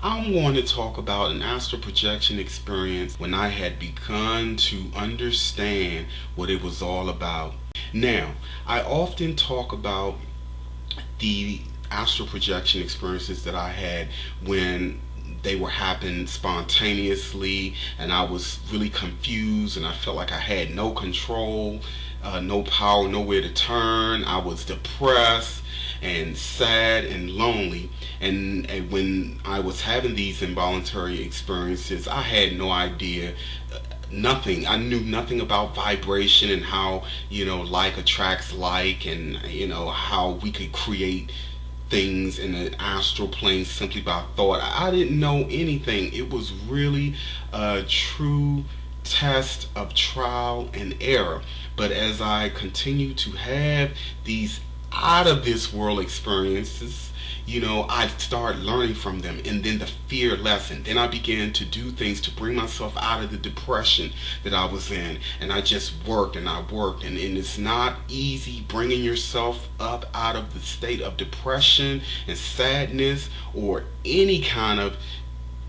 I'm going to talk about an astral projection experience when I had begun to understand what it was all about. Now, I often talk about the astral projection experiences that I had when they were happening spontaneously and I was really confused and I felt like I had no control, no power, nowhere to turn. I was depressed and sad and lonely. And when I was having these involuntary experiences, I had no idea, nothing. I knew nothing about vibration and how, like attracts like, and, how we could create things in the astral plane simply by thought. I didn't know anything. It was really a true test of trial and error. But as I continue to have these out of this world experiences, I started learning from them, and then the fear lessened. Then I began to do things to bring myself out of the depression that I was in, and I just worked and I worked, and it's not easy bringing yourself up out of the state of depression and sadness or any kind of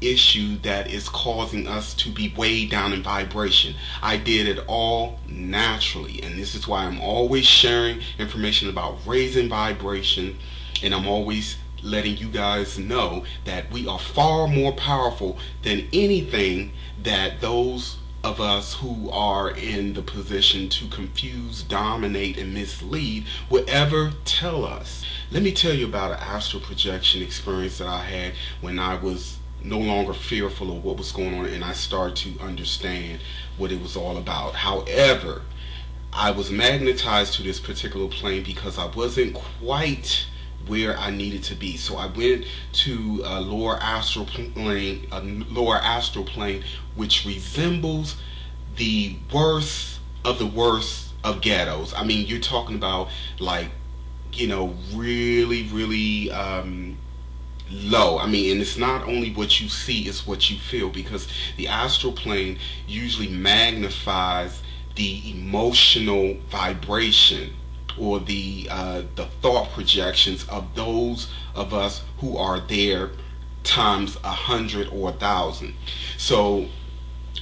issue that is causing us to be way down in vibration. I did it all naturally, and this is why I'm always sharing information about raising vibration, and I'm always letting you guys know that we are far more powerful than anything that those of us who are in the position to confuse, dominate, and mislead will ever tell us. Let me tell you about an astral projection experience that I had when I was no longer fearful of what was going on and I started to understand what it was all about. However, I was magnetized to this particular plane because I wasn't quite where I needed to be. So I went to a lower astral plane, which resembles the worst of ghettos. I mean, you're talking about like, really, really low. I mean, and it's not only what you see, it's what you feel, because the astral plane usually magnifies the emotional vibration or the thought projections of those of us who are there times 100 or 1,000. So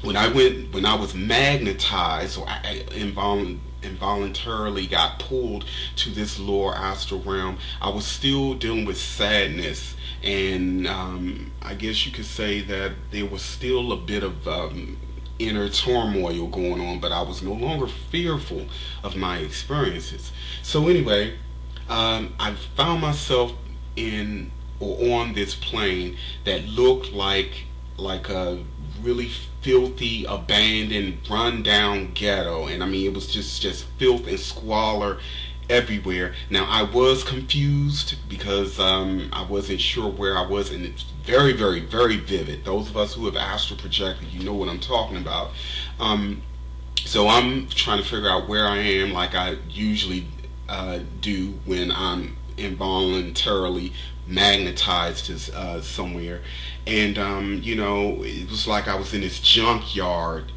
when I was magnetized, or I involuntarily got pulled to this lower astral realm, I was still dealing with sadness, and I guess you could say that there was still a bit of inner turmoil going on, but I was no longer fearful of my experiences. So anyway, I found myself in or on this plane that looked like a really filthy, abandoned, run-down ghetto, and I mean it was just filth and squalor everywhere. Now I was confused because I wasn't sure where I was, and it's very, very, very vivid. Those of us who have astral projected, you know what I'm talking about. So I'm trying to figure out where I am, like I usually do when I'm involuntarily magnetized to somewhere, and it was like I was in this junkyard,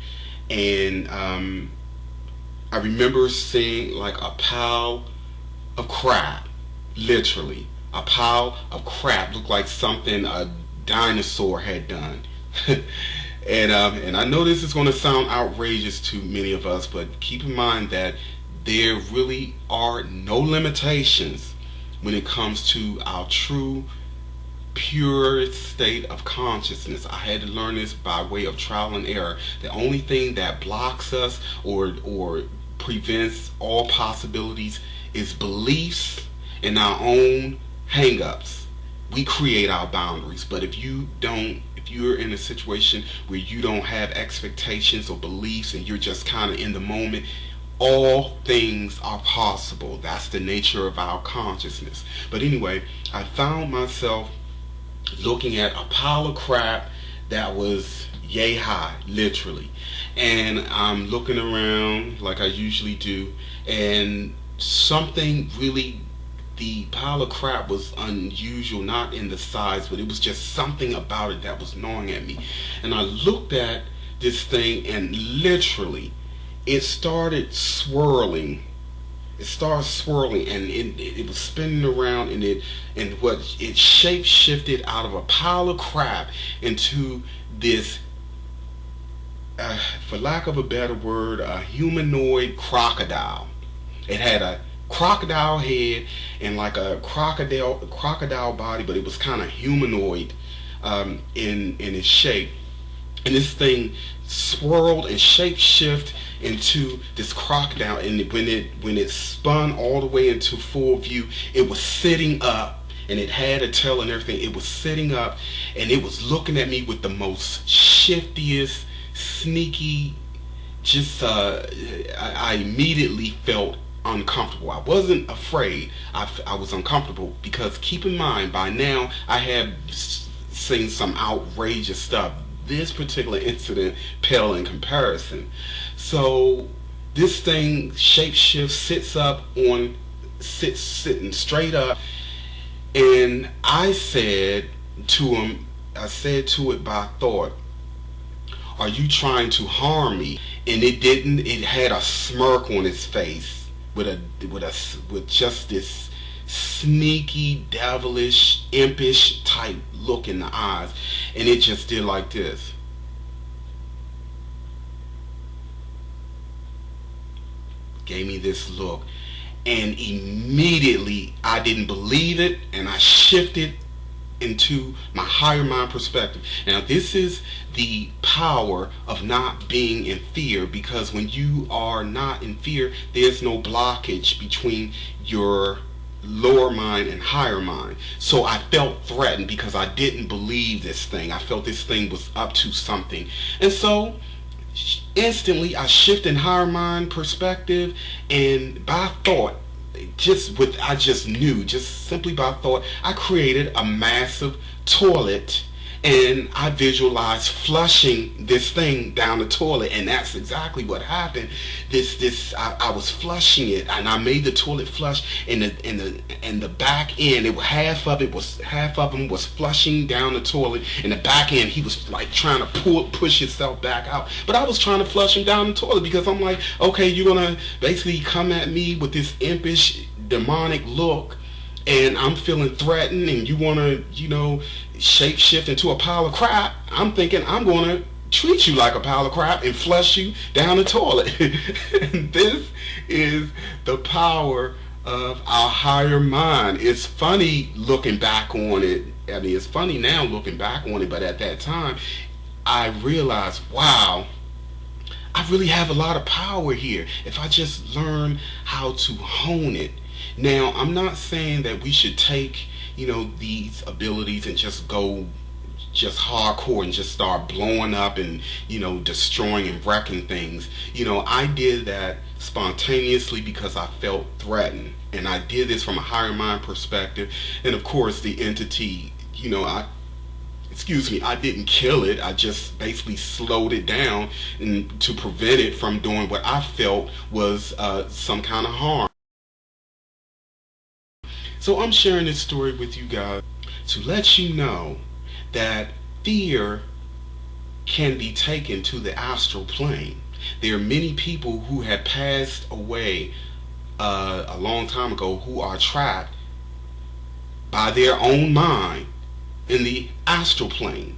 and I remember seeing like a pile of crap, literally a pile of crap, looked like something a dinosaur had done. And I know this is going to sound outrageous to many of us, but keep in mind that there really are no limitations when it comes to our true pure state of consciousness. I had to learn this by way of trial and error. The only thing that blocks us or prevents all possibilities is beliefs and our own hang-ups. We create our boundaries, but if you're in a situation where you don't have expectations or beliefs and you're just kind of in the moment, all things are possible. That's the nature of our consciousness. But anyway, I found myself looking at a pile of crap that was yay high, literally. And I'm looking around like I usually do, and something really, the pile of crap was unusual, not in the size, but it was just something about it that was gnawing at me. And I looked at this thing, and literally, it started swirling It started swirling, and it was spinning around, and what it shape shifted out of a pile of crap into this, for lack of a better word, a humanoid crocodile. It had a crocodile head and like a crocodile body, but it was kind of humanoid, in its shape. And this thing swirled and shape shift into this crocodile. And when it spun all the way into full view, it was sitting up, and it had a tail and everything. It was sitting up, and it was looking at me with the most shiftiest, sneaky. Just I immediately felt uncomfortable. I wasn't afraid. I was uncomfortable because, keep in mind, by now I have seen some outrageous stuff. This particular incident pale in comparison. So this thing shapeshifts, sitting straight up, and I said to it by thought, "Are you trying to harm me?" And it didn't. It had a smirk on its face with just this sneaky, devilish, impish type look in the eyes, and it just did like this. Gave me this look, and immediately I didn't believe it, and I shifted into my higher mind perspective. Now, this is the power of not being in fear, because when you are not in fear, there's no blockage between your lower mind and higher mind. So I felt threatened because I didn't believe this thing. I felt this thing was up to something. And so instantly I shifted in higher mind perspective, and by thought, I just knew, just simply by thought, I created a massive toilet, and I visualized flushing this thing down the toilet, and that's exactly what happened. I was flushing it, and I made the toilet flush, and the back end, half of him was flushing down the toilet, and the back end, he was like trying to push himself back out, but I was trying to flush him down the toilet because I'm like, okay, you're gonna basically come at me with this impish, demonic look, and I'm feeling threatened, and you want to, shape shift into a pile of crap. I'm thinking I'm going to treat you like a pile of crap and flush you down the toilet. And this is the power of our higher mind. It's funny looking back on it. I mean, it's funny now looking back on it, but at that time, I realized, wow, I really have a lot of power here if I just learn how to hone it. Now, I'm not saying that we should take, these abilities and just go just hardcore and just start blowing up and, destroying and wrecking things. I did that spontaneously because I felt threatened. And I did this from a higher mind perspective. And of course, the entity, I didn't kill it. I just basically slowed it down to prevent it from doing what I felt was some kind of harm. So I'm sharing this story with you guys to let you know that fear can be taken to the astral plane. There are many people who have passed away a long time ago who are trapped by their own mind in the astral plane,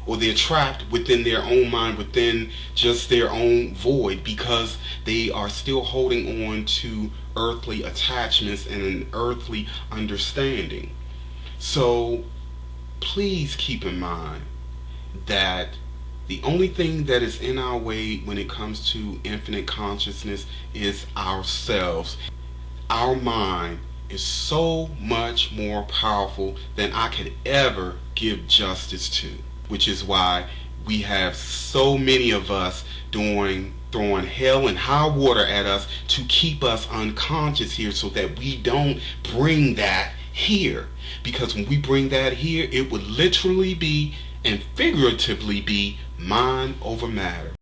or they're trapped within their own mind, within just their own void, because they are still holding on to earthly attachments and an earthly understanding. So please keep in mind that the only thing that is in our way when it comes to infinite consciousness is ourselves. Our mind is so much more powerful than I could ever give justice to, which is why we have so many of us throwing hell and high water at us to keep us unconscious here, so that we don't bring that here. Because when we bring that here, it would literally be and figuratively be mind over matter.